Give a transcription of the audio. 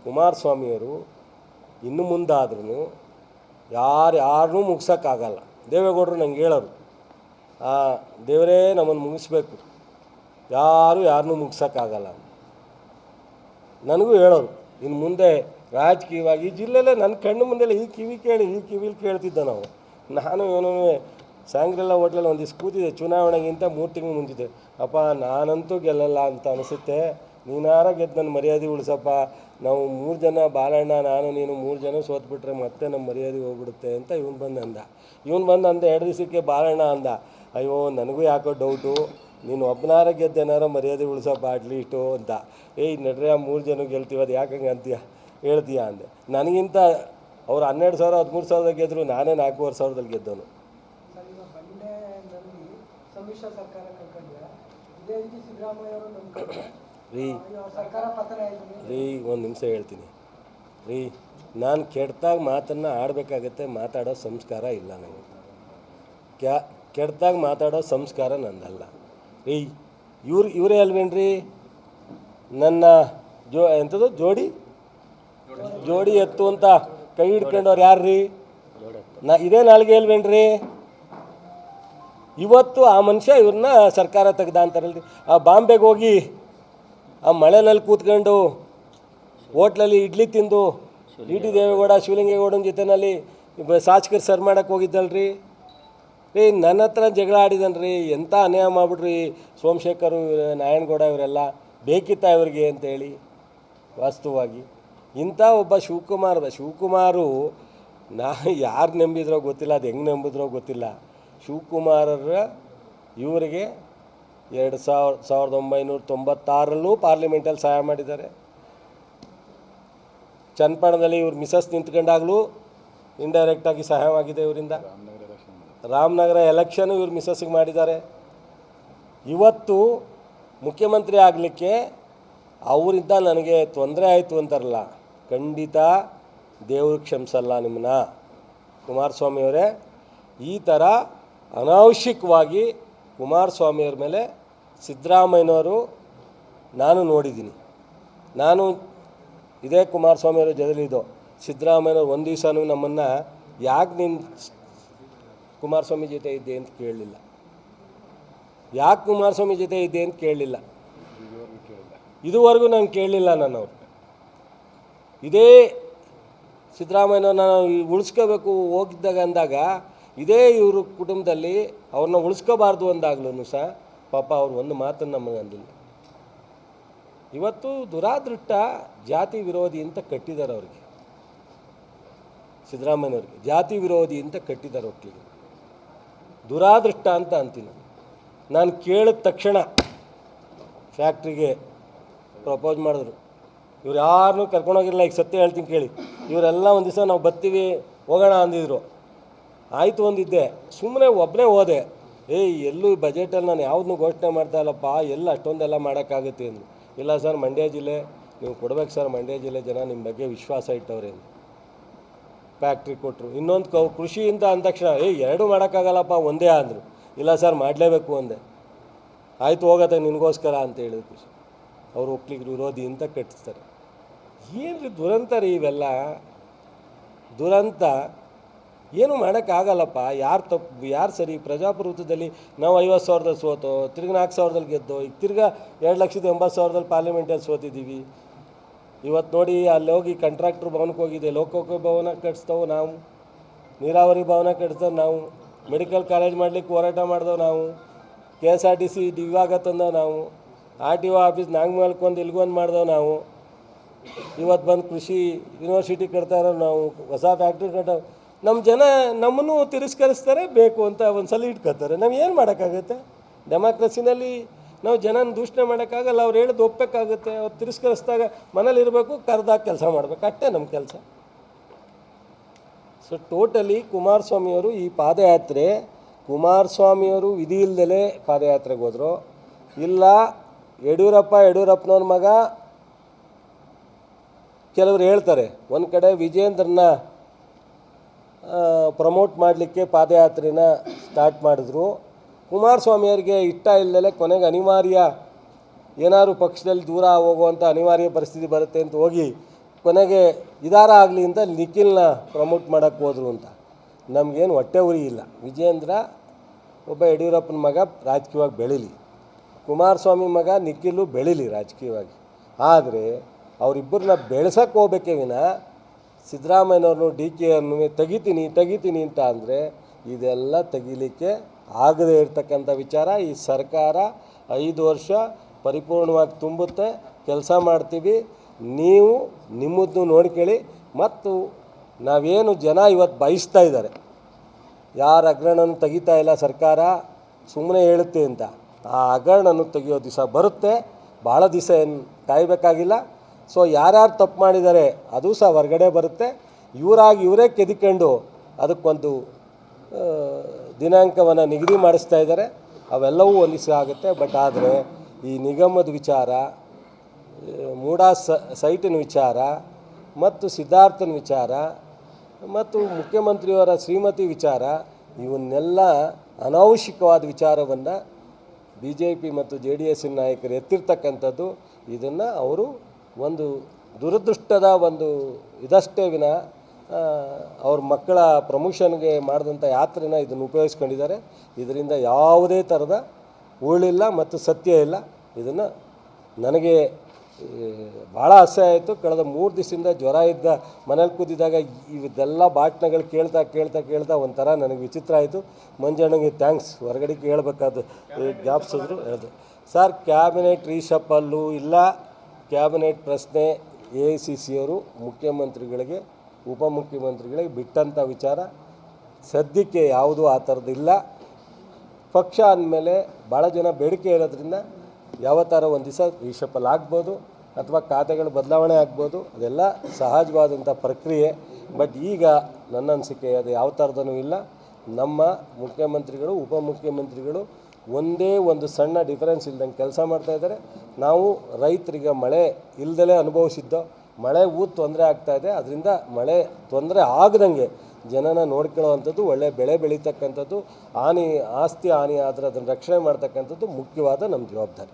ಕುಮಾರಸ್ವಾಮಿಯವರು ಇನ್ನು ಮುಂದಾದ್ರೂ ಯಾರನ್ನೂ ಮುಗಿಸೋಕ್ಕಾಗಲ್ಲ. ದೇವೇಗೌಡರು ನಂಗೆ ಹೇಳೋರು, ದೇವರೇ ನಮ್ಮನ್ನು ಮುಗಿಸ್ಬೇಕು, ಯಾರನ್ನೂ ಮುಗಿಸೋಕ್ಕಾಗಲ್ಲ. ನನಗೂ ಹೇಳೋರು, ಇನ್ನು ಮುಂದೆ ರಾಜಕೀಯವಾಗಿ ಈ ಜಿಲ್ಲೆಯಲ್ಲೇ ನನ್ನ ಕಣ್ಣು ಮುಂದೆಲ್ಲ ಈ ಕಿವಿಲಿ ಕೇಳ್ತಿದ್ದ ನಾನು ಇವನು ಸಾಂಗ್ರೆಲ್ಲ ಹೋಟ್ಲಲ್ಲಿ ಒಂದಿಷ್ಟು ಕೂತಿದ್ದೆ, ಚುನಾವಣೆಗಿಂತ 3 ತಿಂಗಳು ಮುಂಚಿದ್ದೆ. ಅಪ್ಪ ನಾನಂತೂ ಗೆಲ್ಲಲ್ಲ ಅಂತ ಅನಿಸುತ್ತೆ, ನೀನಾರ ಗೆದ್ದು ನನ್ನ ಮರ್ಯಾದೆ ಉಳಿಸಪ್ಪ, ನಾವು 3 ಜನ ಬಾಲಣ್ಣ ನಾನು ನೀನು 3 ಜನ ಸೋತ್ಬಿಟ್ರೆ ಮತ್ತೆ ನಮ್ಮ ಮರ್ಯಾದೆ ಹೋಗ್ಬಿಡುತ್ತೆ ಅಂತ ಇವನು ಬಂದು ಅಂದ. 2 ದಿವಸಕ್ಕೆ ಬಾಲಣ್ಣ ಅಂದ, ಅಯ್ಯೋ ನನಗೂ ಯಾಕೋ ಡೌಟು, ನೀನು ಒಬ್ಬನಾರ ಗೆದ್ದೇನಾರ ಮರ್ಯಾದೆ ಉಳಿಸಪ್ಪ ಅಟ್ಲೀಸ್ಟು ಅಂತ. ನಡ್ರೆ 3 ಜನ ಗೆಲ್ತೀವಿ, ಅದು ಯಾಕಂಗೆ ಅಂತೀಯ ಹೇಳ್ತೀಯ ಅಂದೆ. ನನಗಿಂತ ಅವ್ರು 12,000 13,000 ಗೆದ್ದರು, ನಾನೇ 4,500 ಗೆದ್ದವನು. ರೀ ಒಂದು ನಿಮಿಷ ಹೇಳ್ತೀನಿ ರೀ, ನಾನು ಕೆಡ್ತಾಗ ಮಾತನ್ನು ಆಡಬೇಕಾಗತ್ತೆ, ಮಾತಾಡೋ ಸಂಸ್ಕಾರ ಇಲ್ಲ ನನಗೆ. ಕೆಡ್ತಾಗ ಮಾತಾಡೋ ಸಂಸ್ಕಾರ ನಂದಲ್ಲ ರೀ. ಇವರೇ ಅಲ್ವೇನ್ರಿ ನನ್ನ ಎಂಥದ್ದು ಜೋಡಿ ಎತ್ತು ಅಂತ ಕೈ ಹಿಡ್ಕೊಂಡವ್ರು ಯಾರ್ರೀ? ಇದೇ ನಾಲ್ಗೆ ಅಲ್ವೇನ್ರಿ? ಇವತ್ತು ಆ ಮನುಷ್ಯ ಇವ್ರನ್ನ ಸರ್ಕಾರ ತೆಗ್ದ ಅಂತಾರಲ್ರಿ. ಆ ಬಾಂಬೆಗೆ ಹೋಗಿ ಆ ಮಳೆನಲ್ಲಿ ಕೂತ್ಕೊಂಡು ಹೋಟ್ಲಲ್ಲಿ ಇಡ್ಲಿ ತಿಂದು ಡಿ ದೇವೇಗೌಡ ಶಿವಲಿಂಗೇಗೌಡನ ಜೊತೆಯಲ್ಲಿ ಶಾಸಕರು ಸರ್ ಮಾಡೋಕ್ಕೆ ಹೋಗಿದ್ದಲ್ರಿ. ನನ್ನ ಹತ್ರ ಜಗಳ ಆಡಿದನ್ರಿ, ಎಂಥ ಅನ್ಯಾಯ ಮಾಡಿಬಿಟ್ರಿ ಸೋಮಶೇಖರ್ ನಾರಾಯಣಗೌಡ ಇವರೆಲ್ಲ, ಬೇಕಿತ್ತ ಇವ್ರಿಗೆ ಅಂತೇಳಿ. ವಾಸ್ತವವಾಗಿ ಇಂಥ ಒಬ್ಬ ಶಿವಕುಮಾರು ಯಾರು ನಂಬಿದ್ರೋ ಗೊತ್ತಿಲ್ಲ, ಅದು ಹೆಂಗೆ ನಂಬಿದ್ರೋ ಗೊತ್ತಿಲ್ಲ. ಶಿವಕುಮಾರರ ಇವರಿಗೆ 1996 ಪಾರ್ಲಿಮೆಂಟಲ್ಲಿ ಸಹಾಯ ಮಾಡಿದ್ದಾರೆ. ಚನ್ನಪಟ್ಟಣದಲ್ಲಿ ಇವ್ರ ಮಿಸಸ್ ನಿಂತ್ಕೊಂಡಾಗಲೂ ಇಂಡೈರೆಕ್ಟಾಗಿ ಸಹಾಯವಾಗಿದೆ ಇವರಿಂದ. ರಾಮನಗರ ಎಲೆಕ್ಷನ್ ಇವ್ರ ಮಿಸಸ್ಸಿಗೆ ಮಾಡಿದ್ದಾರೆ. ಇವತ್ತು ಮುಖ್ಯಮಂತ್ರಿ ಆಗಲಿಕ್ಕೆ ಅವರಿಂದ ನನಗೆ ತೊಂದರೆ ಆಯಿತು ಅಂತಾರಲ್ಲ, ಖಂಡಿತ ದೇವರು ಕ್ಷಮಿಸಲ್ಲ ನಿಮ್ಮನ್ನ. ಕುಮಾರಸ್ವಾಮಿಯವರೇ, ಈ ಥರ ಅನಾವಶ್ಯಕವಾಗಿ ಕುಮಾರಸ್ವಾಮಿಯವ್ರ ಮೇಲೆ ಸಿದ್ದರಾಮಯ್ಯನವರು ನಾನು ನೋಡಿದ್ದೀನಿ. ನಾನು ಇದೇ ಕುಮಾರಸ್ವಾಮಿಯವ್ರ ಜೊತೆಲಿದ್ದು, ಸಿದ್ದರಾಮಯ್ಯನವ್ರು ಒಂದು ದಿವಸನೂ ನಮ್ಮನ್ನು ಯಾಕೆ ನೀನು ಕುಮಾರಸ್ವಾಮಿ ಜೊತೆ ಇದ್ದೆ ಅಂತ ಕೇಳಲಿಲ್ಲ, ಯಾಕೆ ಕುಮಾರಸ್ವಾಮಿ ಜೊತೆ ಇದ್ದೆ ಅಂತ ಕೇಳಲಿಲ್ಲ, ಇದುವರೆಗೂ ನಾನು ಕೇಳಲಿಲ್ಲ. ನನ್ನವ್ರು ಇದೇ ಸಿದ್ದರಾಮಯ್ಯನವ್ರನ್ನ ನಾವು ಉಳಿಸ್ಕೋಬೇಕು ಹೋಗಿದ್ದಾಗ ಅಂದಾಗ, ಇದೇ ಇವರು ಕುಟುಂಬದಲ್ಲಿ ಅವ್ರನ್ನ ಉಳಿಸ್ಕೋಬಾರ್ದು ಅಂದಾಗ್ಲೂ ಸಹ ಪಾಪ ಅವ್ರು ಒಂದು ಮಾತನ್ನು ನಮಗೆ ಅಂದಿಲ್ಲ. ಇವತ್ತು ದುರಾದೃಷ್ಟ ಜಾತಿ ವಿರೋಧಿ ಅಂತ ಕಟ್ಟಿದ್ದಾರೆ ಅವ್ರಿಗೆ, ಸಿದ್ದರಾಮಯ್ಯನವ್ರಿಗೆ ಜಾತಿ ವಿರೋಧಿ ಅಂತ ಕಟ್ಟಿದ್ದಾರೆ. ಒಟ್ಟಿಗೆ ದುರಾದೃಷ್ಟ ಅಂತ ಅಂತೀನಿ ನಾನು. ಕೇಳಿದ ತಕ್ಷಣ ಫ್ಯಾಕ್ಟ್ರಿಗೆ ಪ್ರಪೋಸ್ ಮಾಡಿದ್ರು, ಇವ್ರು ಯಾರನ್ನೂ ಕರ್ಕೊಂಡೋಗಿರಲ್ಲ. ಈಗ ಸತ್ಯ ಹೇಳ್ತೀನಿ ಕೇಳಿ, ಇವರೆಲ್ಲ ಒಂದು ದಿವಸ ನಾವು ಬರ್ತೀವಿ ಹೋಗೋಣ ಅಂದಿದ್ರು. ಆಯಿತು ಅಂದಿದ್ದೆ, ಸುಮ್ಮನೆ ಒಬ್ಬನೇ ಹೋದೆ. ಎಲ್ಲೂ ಬಜೆಟಲ್ಲಿ ನಾನು ಯಾವುದನ್ನೂ ಘೋಷಣೆ ಮಾಡ್ತಾ ಇಲ್ಲಪ್ಪ, ಎಲ್ಲ ಅಷ್ಟೊಂದೆಲ್ಲ ಮಾಡೋಕ್ಕಾಗುತ್ತೆ ಅಂದರು. ಇಲ್ಲ ಸರ್, ಮಂಡ್ಯ ಜಿಲ್ಲೆ ನೀವು ಕೊಡ್ಬೇಕು ಸರ್, ಮಂಡ್ಯ ಜಿಲ್ಲೆ ಜನ ನಿಮ್ಮ ಬಗ್ಗೆ ವಿಶ್ವಾಸ ಇಟ್ಟವ್ರೆ ಅಂದರು. ಫ್ಯಾಕ್ಟ್ರಿ ಕೊಟ್ಟರು. ಇನ್ನೊಂದು ಕೃಷಿಯಿಂದ ಅಂದ ತಕ್ಷಣ ಎರಡೂ ಮಾಡೋಕ್ಕಾಗಲ್ಲಪ್ಪ ಒಂದೇ ಅಂದರು. ಇಲ್ಲ ಸರ್ ಮಾಡಲೇಬೇಕು ಅಂದೆ. ಆಯಿತು ಹೋಗತ್ತೆ ನಿನಗೋಸ್ಕರ ಅಂತ ಹೇಳಿದ್ರು. ಕೃಷಿ ಅವರು ಒಕ್ಕಲಿಗರು ವಿರೋಧಿ ಅಂತ ಕಟ್ಟಿಸ್ತಾರೆ. ಏನು ರೀ ದುರಂತ ರೀ ಇವೆಲ್ಲ, ದುರಂತ. ಏನೂ ಮಾಡೋಕ್ಕಾಗಲ್ಲಪ್ಪ. ಯಾರು ತಪ್ಪು ಯಾರು ಸರಿ? ಪ್ರಜಾಪ್ರಭುತ್ವದಲ್ಲಿ ನಾವು 50,000ದಲ್ಲಿ ಸೋತೋ, ತಿರ್ಗಿ 4,000ದಲ್ಲಿ ಗೆದ್ದೋ, ಈಗ ತಿರ್ಗಾ 2,80,000ದಲ್ಲಿ ಪಾರ್ಲಿಮೆಂಟಲ್ಲಿ ಸೋತಿದ್ದೀವಿ. ಇವತ್ತು ನೋಡಿ, ಅಲ್ಲಿ ಹೋಗಿ ಕಾಂಟ್ರಾಕ್ಟ್ರ್ ಭವನಕ್ಕೆ ಹೋಗಿದೆ, ಲೋಕೋಪಯೋಗಿ ಭವನ ಕಟ್ಟಿಸ್ತೇವೆ ನಾವು, ನೀರಾವರಿ ಭವನ ಕಟ್ಟಿಸ್ತೇವೆ ನಾವು, ಮೆಡಿಕಲ್ ಕಾಲೇಜ್ ಮಾಡಲಿಕ್ಕೆ ಹೋರಾಟ ಮಾಡಿದೆವು ನಾವು, KSRTC ವಿಭಾಗ ತಂದವು ನಾವು, RTO ಆಫೀಸ್ ನಾಗಮಲ್ಕೊಂದು ಇಲ್ಗೊಂದು ಮಾಡಿದೆವು ನಾವು. ಇವತ್ತು ಬಂದು ಕೃಷಿ ಯೂನಿವರ್ಸಿಟಿ ಕಟ್ತಾ ಇರೋ ನಾವು, ಹೊಸ ಫ್ಯಾಕ್ಟ್ರಿ ಕಟ್ಟೋ. ನಮ್ಮ ಜನ ನಮ್ಮನ್ನು ತಿರಸ್ಕರಿಸ್ತಾರೆ, ಬೇಕು ಅಂತ ಒಂದು ಸಲ ಇಟ್ಕೊತಾರೆ. ನಾವು ಏನು ಮಾಡೋಕ್ಕಾಗುತ್ತೆ? ಡೆಮಾಕ್ರಸಿನಲ್ಲಿ ನಾವು ಜನನ ದೂಷಣೆ ಮಾಡೋಕ್ಕಾಗಲ್ಲ. ಅವ್ರು ಹೇಳೋದು ಒಪ್ಪಬೇಕಾಗುತ್ತೆ. ಅವ್ರು ತಿರಸ್ಕರಿಸಿದಾಗ ಮನೇಲಿರಬೇಕು, ಕರೆದಾಗ ಕೆಲಸ ಮಾಡಬೇಕು, ಅಷ್ಟೇ ನಮ್ಮ ಕೆಲಸ. ಸೊ ಟೋಟಲಿ ಕುಮಾರಸ್ವಾಮಿಯವರು ಈ ಪಾದಯಾತ್ರೆ, ಕುಮಾರಸ್ವಾಮಿಯವರು ವಿಧಿ ಇಲ್ಲದಲೇ ಪಾದಯಾತ್ರೆಗೆ ಹೋದರು, ಇಲ್ಲ ಯಡಿಯೂರಪ್ಪನವ್ರ ಮಗ. ಕೆಲವರು ಹೇಳ್ತಾರೆ, ಒಂದು ಕಡೆ ವಿಜೇಂದ್ರನ ಪ್ರಮೋಟ್ ಮಾಡಲಿಕ್ಕೆ ಪಾದಯಾತ್ರೆನ ಸ್ಟಾರ್ಟ್ ಮಾಡಿದ್ರು. ಕುಮಾರಸ್ವಾಮಿಯವ್ರಿಗೆ ಇಷ್ಟ ಇಲ್ಲದಲೇ ಕೊನೆಗೆ ಅನಿವಾರ್ಯ, ಏನಾದ್ರು ಪಕ್ಷದಲ್ಲಿ ದೂರ ಹೋಗುವಂಥ ಅನಿವಾರ್ಯ ಪರಿಸ್ಥಿತಿ ಬರುತ್ತೆ ಅಂತ ಹೋಗಿ ಕೊನೆಗೆ ಇದಾರ ಆಗಲಿ ಅಂತ ನಿಖಿಲ್ನ ಪ್ರಮೋಟ್ ಮಾಡೋಕ್ಕೆ ಹೋದರು ಅಂತ. ನಮಗೇನು ಹೊಟ್ಟೆ ಉರಿ ಇಲ್ಲ. ವಿಜೇಂದ್ರ ಒಬ್ಬ ಯಡಿಯೂರಪ್ಪನ ಮಗ ರಾಜಕೀಯವಾಗಿ ಬೆಳೀಲಿ, ಕುಮಾರಸ್ವಾಮಿ ಮಗ ನಿಖಿಲು ಬೆಳೀಲಿ ರಾಜಕೀಯವಾಗಿ. ಆದರೆ ಅವರಿಬ್ಬರನ್ನ ಬೆಳೆಸೋಕ್ಕೆ ಹೋಗ್ಬೇಕೇ ವಿನ ಸಿದ್ದರಾಮಯ್ಯನವ್ರನ್ನು ಡಿ ಕೆ ಅನ್ನು ತೆಗಿತೀನಿ ಅಂತ ಅಂದರೆ ಇದೆಲ್ಲ ತೆಗಿಲಿಕ್ಕೆ ಆಗದೇ ಇರತಕ್ಕಂಥ ವಿಚಾರ. ಈ ಸರ್ಕಾರ 5 ವರ್ಷ ಪರಿಪೂರ್ಣವಾಗಿ ತುಂಬುತ್ತೆ, ಕೆಲಸ ಮಾಡ್ತೀವಿ. ನೀವು ನಿಮ್ಮದನ್ನು ನೋಡ್ಕೊಳ್ಳಿ. ಮತ್ತು ನಾವೇನು ಜನ ಇವತ್ತು ಬಯಸ್ತಾ ಇದ್ದಾರೆ, ಯಾರ ಹಗರಣನೂ ತೆಗಿತಾ ಇಲ್ಲ ಸರ್ಕಾರ, ಸುಮ್ಮನೆ ಹೇಳುತ್ತೆ ಅಂತ. ಆ ಹಗರಣನ್ನು ತೆಗಿಯೋ ದಿವಸ ಬರುತ್ತೆ, ಭಾಳ ದಿವಸ ಏನು ಕಾಯಬೇಕಾಗಿಲ್ಲ. ಸೊ ಯಾರ್ಯಾರು ತಪ್ಪು ಮಾಡಿದ್ದಾರೆ ಅದು ಸಹ ಹೊರಗಡೆ ಬರುತ್ತೆ. ಇವರೇ ಕೆದಿಕೊಂಡು ಅದಕ್ಕೊಂದು ದಿನಾಂಕವನ್ನು ನಿಗದಿ ಮಾಡಿಸ್ತಾ ಇದ್ದಾರೆ. ಅವೆಲ್ಲವೂ ಒಂದು ದಿವಸ ಆಗುತ್ತೆ. ಬಟ್ ಆದರೆ ಈ ನಿಗಮದ ವಿಚಾರ, ಮೂಡಾ ಸೈಟಿನ ವಿಚಾರ ಮತ್ತು ಸಿದ್ಧಾರ್ಥನ ವಿಚಾರ ಮತ್ತು ಮುಖ್ಯಮಂತ್ರಿಯವರ ಶ್ರೀಮತಿ ವಿಚಾರ, ಇವನ್ನೆಲ್ಲ ಅನಾವಶ್ಯಕವಾದ ವಿಚಾರವನ್ನು BJP ಮತ್ತು JDS ನಾಯಕರು ಎತ್ತಿರ್ತಕ್ಕಂಥದ್ದು. ಇದನ್ನು ಅವರು ಒಂದು ದುರದೃಷ್ಟದ ಒಂದು ಇದಷ್ಟೇ ವಿನ ಅವ್ರ ಮಕ್ಕಳ ಪ್ರಮೋಷನ್ಗೆ ಮಾಡಿದಂಥ ಯಾತ್ರೆನ ಇದನ್ನು ಉಪಯೋಗಿಸ್ಕೊಂಡಿದ್ದಾರೆ. ಇದರಿಂದ ಯಾವುದೇ ಥರದ ಉಳಿಲ್ಲ ಮತ್ತು ಸತ್ಯ ಇಲ್ಲ. ಇದನ್ನು ನನಗೆ ಭಾಳ ಅಸಹ್ಯ ಆಯಿತು. ಕಳೆದ 3 ದಿವಸದಿಂದ ಜ್ವರ ಇದ್ದ ಮನೇಲಿ ಕೂತಿದ್ದಾಗ ಇದೆಲ್ಲ ಭಾಷಣಗಳು ಕೇಳ್ತಾ ಒಂಥರ ನನಗೆ ವಿಚಿತ್ರ ಆಯಿತು. ಮಂಜಣ್ಣಗೆ ಥ್ಯಾಂಕ್ಸ್, ಹೊರಗಡೆ ಹೇಳ್ಬೇಕಾದ್ದು ಜ್ಞಾಪಿಸಿದ್ರು ಹೇಳಿದೆ. ಸರ್, ಕ್ಯಾಬಿನೆಟ್ ರೀಶಫಲ್ಲು ಇಲ್ಲ, ಕ್ಯಾಬಿನೆಟ್ ಪ್ರಶ್ನೆ AICC ಅವರು ಮುಖ್ಯಮಂತ್ರಿಗಳಿಗೆ ಉಪಮುಖ್ಯಮಂತ್ರಿಗಳಿಗೆ ಬಿಟ್ಟಂಥ ವಿಚಾರ. ಸದ್ಯಕ್ಕೆ ಯಾವುದೂ ಆ ಥರದ್ದಿಲ್ಲ. ಪಕ್ಷ ಅಂದಮೇಲೆ ಭಾಳ ಜನ ಬೇಡಿಕೆ ಇರೋದ್ರಿಂದ ಯಾವ ಥರ ಒಂದು ದಿವಸ ರೀಶಫಲ್ ಆಗ್ಬೋದು ಅಥವಾ ಖಾತೆಗಳು ಬದಲಾವಣೆ ಆಗ್ಬೋದು, ಅದೆಲ್ಲ ಸಹಜವಾದಂಥ ಪ್ರಕ್ರಿಯೆ. ಬಟ್ ಈಗ ನನ್ನ ಅನಿಸಿಕೆ ಅದು ಯಾವ ಥರದೂ ಇಲ್ಲ. ನಮ್ಮ ಮುಖ್ಯಮಂತ್ರಿಗಳು ಉಪಮುಖ್ಯಮಂತ್ರಿಗಳು ಒಂದೇ ಒಂದು ಸಣ್ಣ ಡಿಫರೆನ್ಸ್ ಇಲ್ದಂಗೆ ಕೆಲಸ ಮಾಡ್ತಾಯಿದ್ದಾರೆ. ನಾವು ರೈತರಿಗೆ ಮಳೆ ಇಲ್ದಲೇ ಅನುಭವಿಸಿದ್ದೋ, ಮಳೆ ತೊಂದರೆ ಆಗ್ತಾಯಿದೆ, ಅದರಿಂದ ಮಳೆ ತೊಂದರೆ ಆಗದಂಗೆ ಜನನ ನೋಡ್ಕೊಳ್ಳೋವಂಥದ್ದು, ಒಳ್ಳೆ ಬೆಳೆ ಬೆಳೀತಕ್ಕಂಥದ್ದು, ಆಸ್ತಿ ಹಾನಿ ಆದರೆ ಅದನ್ನು ರಕ್ಷಣೆ ಮಾಡ್ತಕ್ಕಂಥದ್ದು ಮುಖ್ಯವಾದ ನಮ್ಮ ಜವಾಬ್ದಾರಿ.